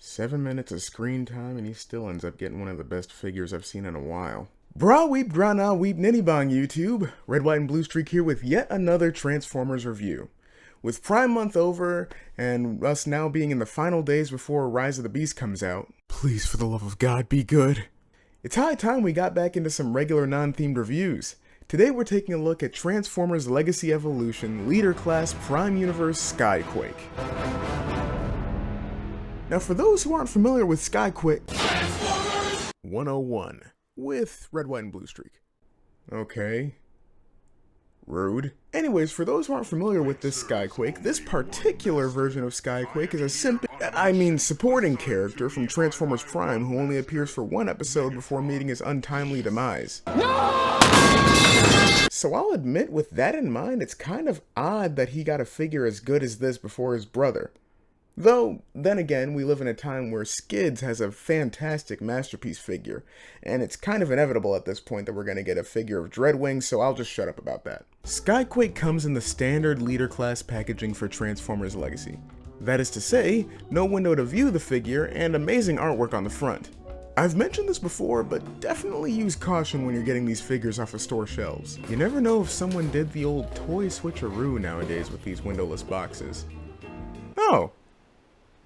7 minutes of screen time and he still ends up getting one of the best figures I've seen in a while. Bra weep gra na weep nitty bong YouTube. Red, White, and Bluestreak here with yet another Transformers review. With Prime Month over, and us now being in the final days before Rise of the Beast comes out, please for the love of God be good. It's high time we got back into some regular non-themed reviews. Today we're taking a look at Transformers Legacy Evolution Leader Class Prime Universe Skyquake. Now for those who aren't familiar with Skyquake, Transformers 101 with Red, White, and Bluestreak. Okay. Rude. Anyways, for those who aren't familiar with this Skyquake, this particular version of Skyquake is a supporting character from Transformers Prime who only appears for one episode before meeting his untimely demise. No! So I'll admit, with that in mind, it's kind of odd that he got a figure as good as this before his brother. Though, then again, we live in a time where Skids has a fantastic masterpiece figure, and it's kind of inevitable at this point that we're going to get a figure of Dreadwing, so I'll just shut up about that. Skyquake comes in the standard leader class packaging for Transformers Legacy. That is to say, no window to view the figure, and amazing artwork on the front. I've mentioned this before, but definitely use caution when you're getting these figures off of store shelves. You never know if someone did the old toy switcheroo nowadays with these windowless boxes. Oh!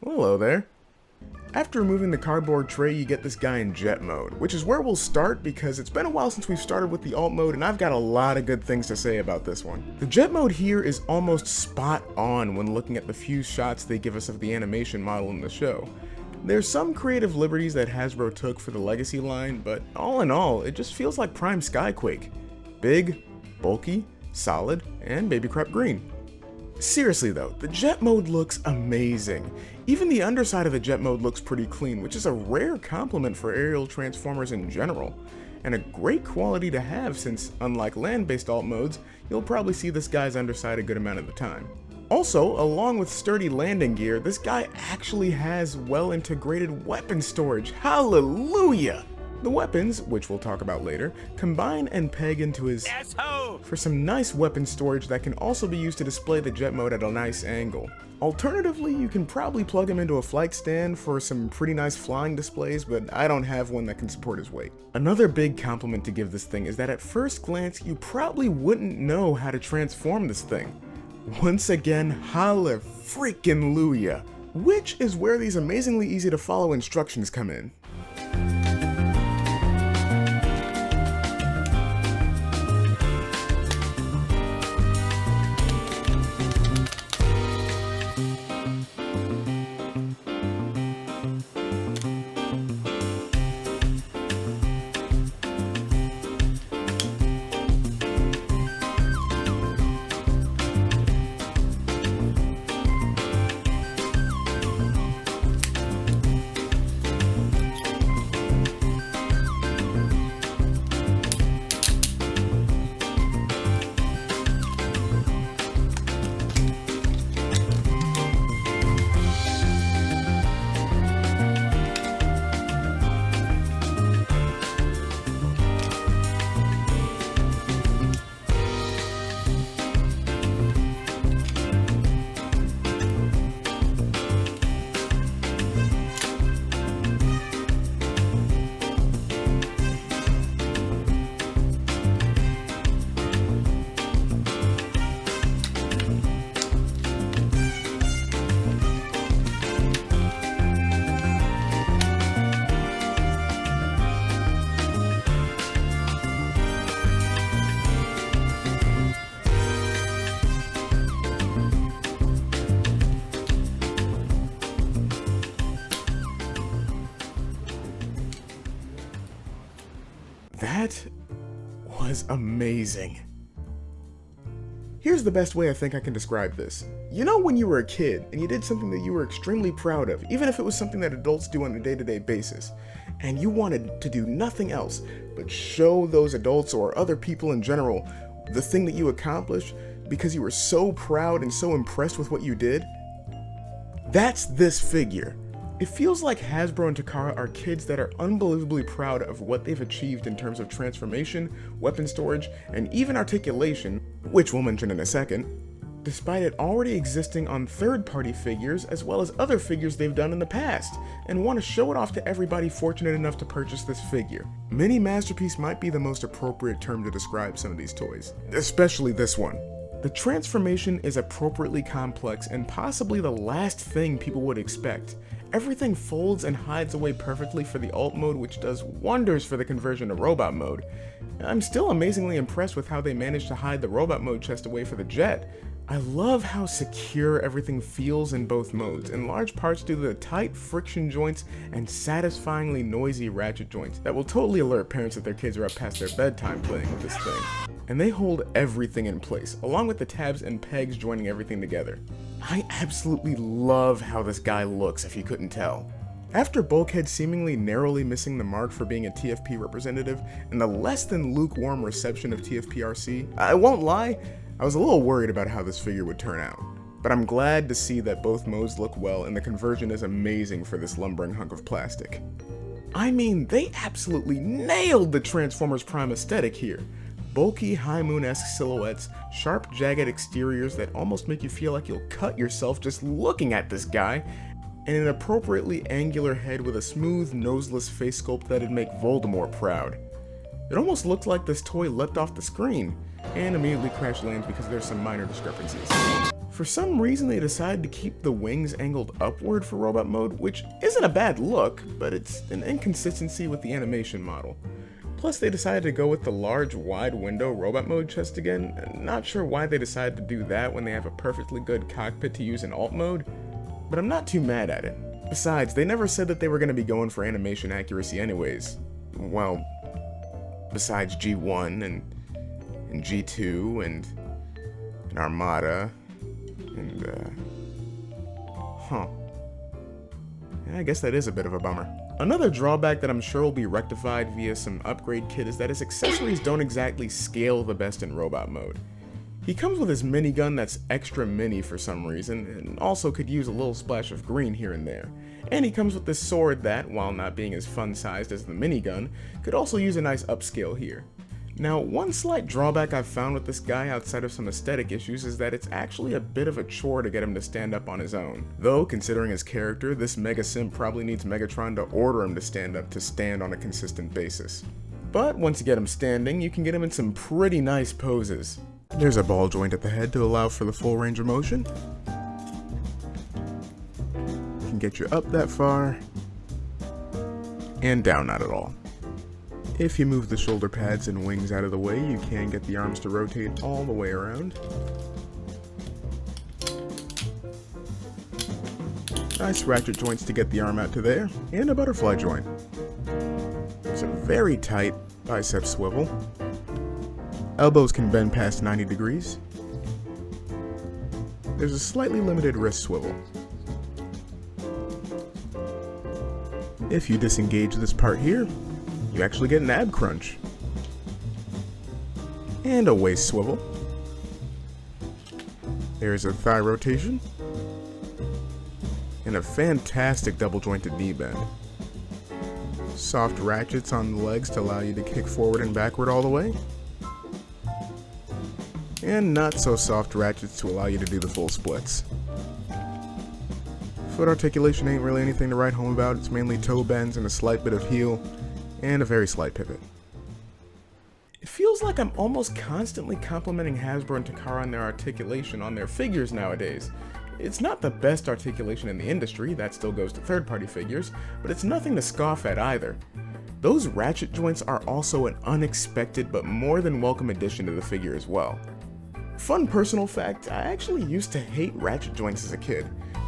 Hello there. After removing the cardboard tray, you get this guy in jet mode, which is where we'll start because it's been a while since we've started with the alt mode and I've got a lot of good things to say about this one. The jet mode here is almost spot on when looking at the few shots they give us of the animation model in the show. There's some creative liberties that Hasbro took for the Legacy line, but all in all, it just feels like Prime Skyquake. Big, bulky, solid, and baby crap green. Seriously though, the jet mode looks amazing. Even the underside of the jet mode looks pretty clean, which is a rare compliment for aerial Transformers in general, and a great quality to have since, unlike land-based alt modes, you'll probably see this guy's underside a good amount of the time. Also, along with sturdy landing gear, this guy actually has well-integrated weapon storage. Hallelujah! The weapons, which we'll talk about later, combine and peg into his for some nice weapon storage that can also be used to display the jet mode at a nice angle. Alternatively, you can probably plug him into a flight stand for some pretty nice flying displays, but I don't have one that can support his weight. Another big compliment to give this thing is that at first glance, you probably wouldn't know how to transform this thing. Once again, holla freaking Luya, which is where these amazingly easy to follow instructions come in. That was amazing. Here's the best way I think I can describe this. You know when you were a kid and you did something that you were extremely proud of, even if it was something that adults do on a day-to-day basis, and you wanted to do nothing else but show those adults or other people in general the thing that you accomplished because you were so proud and so impressed with what you did? That's this figure. It feels like Hasbro and Takara are kids that are unbelievably proud of what they've achieved in terms of transformation, weapon storage, and even articulation, which we'll mention in a second. despite it already existing on third-party figures as well as other figures they've done in the past, and want to show it off to everybody fortunate enough to purchase this figure. Mini masterpiece might be the most appropriate term to describe some of these toys, especially this one. The transformation is appropriately complex and possibly the last thing people would expect. Everything folds and hides away perfectly for the alt mode, which does wonders for the conversion to robot mode. I'm still amazingly impressed with how they managed to hide the robot mode chest away for the jet. I love how secure everything feels in both modes, in large parts due to the tight friction joints and satisfyingly noisy ratchet joints that will totally alert parents that their kids are up past their bedtime playing with this thing. And they hold everything in place, along with the tabs and pegs joining everything together. I absolutely love how this guy looks, if you couldn't tell. After Bulkhead seemingly narrowly missing the mark for being a TFP representative, and the less than lukewarm reception of TFPRC, I won't lie, I was a little worried about how this figure would turn out. But I'm glad to see that both modes look well and the conversion is amazing for this lumbering hunk of plastic. I mean, they absolutely nailed the Transformers Prime aesthetic here. Bulky, High Moon-esque silhouettes, sharp, jagged exteriors that almost make you feel like you'll cut yourself just looking at this guy, and an appropriately angular head with a smooth, noseless face sculpt that'd make Voldemort proud. It almost looked like this toy leapt off the screen, and immediately crash lands because there's some minor discrepancies. For some reason they decided to keep the wings angled upward for robot mode, which isn't a bad look, but it's an inconsistency with the animation model. Plus they decided to go with the large wide window robot mode chest again. Not sure why they decided to do that when they have a perfectly good cockpit to use in alt mode, but I'm not too mad at it. Besides, they never said that they were going to be going for animation accuracy anyways. Well, besides G1 and G2 and Armada and I guess that is a bit of a bummer. Another drawback that I'm sure will be rectified via some upgrade kit is that his accessories don't exactly scale the best in robot mode. He comes with his minigun that's extra mini for some reason, and also could use a little splash of green here and there. And he comes with this sword that, while not being as fun-sized as the minigun, could also use a nice upscale here. Now, one slight drawback I've found with this guy outside of some aesthetic issues is that it's actually a bit of a chore to get him to stand up on his own. Though, considering his character, this Mega Simp probably needs Megatron to order him to stand on a consistent basis. But once you get him standing, you can get him in some pretty nice poses. There's a ball joint at the head to allow for the full range of motion. Can get you up that far, and down not at all. If you move the shoulder pads and wings out of the way, you can get the arms to rotate all the way around. Nice ratchet joints to get the arm out to there, and a butterfly joint. It's a very tight bicep swivel. Elbows can bend past 90 degrees. There's a slightly limited wrist swivel. If you disengage this part here, you actually get an ab crunch. And a waist swivel. There's a thigh rotation. And a fantastic double jointed knee bend. Soft ratchets on the legs to allow you to kick forward and backward all the way. And not so soft ratchets to allow you to do the full splits. Foot articulation ain't really anything to write home about. It's mainly toe bends and a slight bit of heel, and a very slight pivot. It feels like I'm almost constantly complimenting Hasbro and Takara on their articulation on their figures nowadays. It's not the best articulation in the industry, that still goes to third-party figures, but it's nothing to scoff at either. Those ratchet joints are also an unexpected but more than welcome addition to the figure as well. Fun personal fact, I actually used to hate ratchet joints as a kid.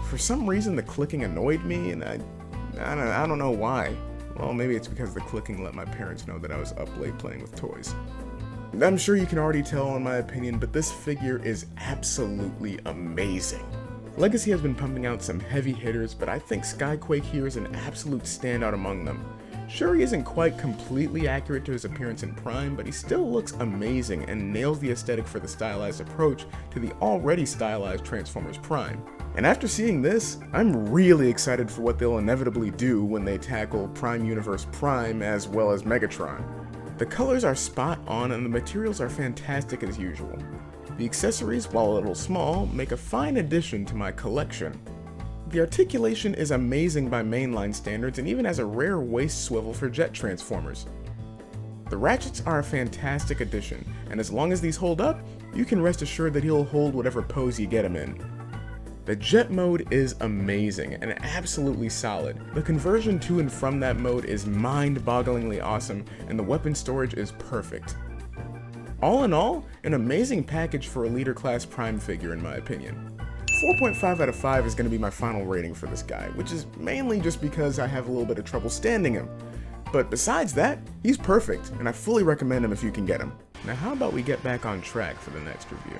For some reason the clicking annoyed me, and I don't know why. Well, maybe it's because the clicking let my parents know that I was up late playing with toys. I'm sure you can already tell in my opinion, but this figure is absolutely amazing. Legacy has been pumping out some heavy hitters, but I think Skyquake here is an absolute standout among them. Sure, he isn't quite completely accurate to his appearance in Prime, but he still looks amazing and nails the aesthetic for the stylized approach to the already stylized Transformers Prime. And after seeing this, I'm really excited for what they'll inevitably do when they tackle Prime Universe Prime as well as Megatron. The colors are spot on and the materials are fantastic as usual. The accessories, while a little small, make a fine addition to my collection. The articulation is amazing by mainline standards and even has a rare waist swivel for jet transformers. The ratchets are a fantastic addition, and as long as these hold up, you can rest assured that he'll hold whatever pose you get him in. The jet mode is amazing and absolutely solid. The conversion to and from that mode is mind-bogglingly awesome, and the weapon storage is perfect. All in all, an amazing package for a leader class prime figure in my opinion. 4.5 out of 5 is going to be my final rating for this guy, which is mainly just because I have a little bit of trouble standing him. But besides that, he's perfect, and I fully recommend him if you can get him. Now how about we get back on track for the next review?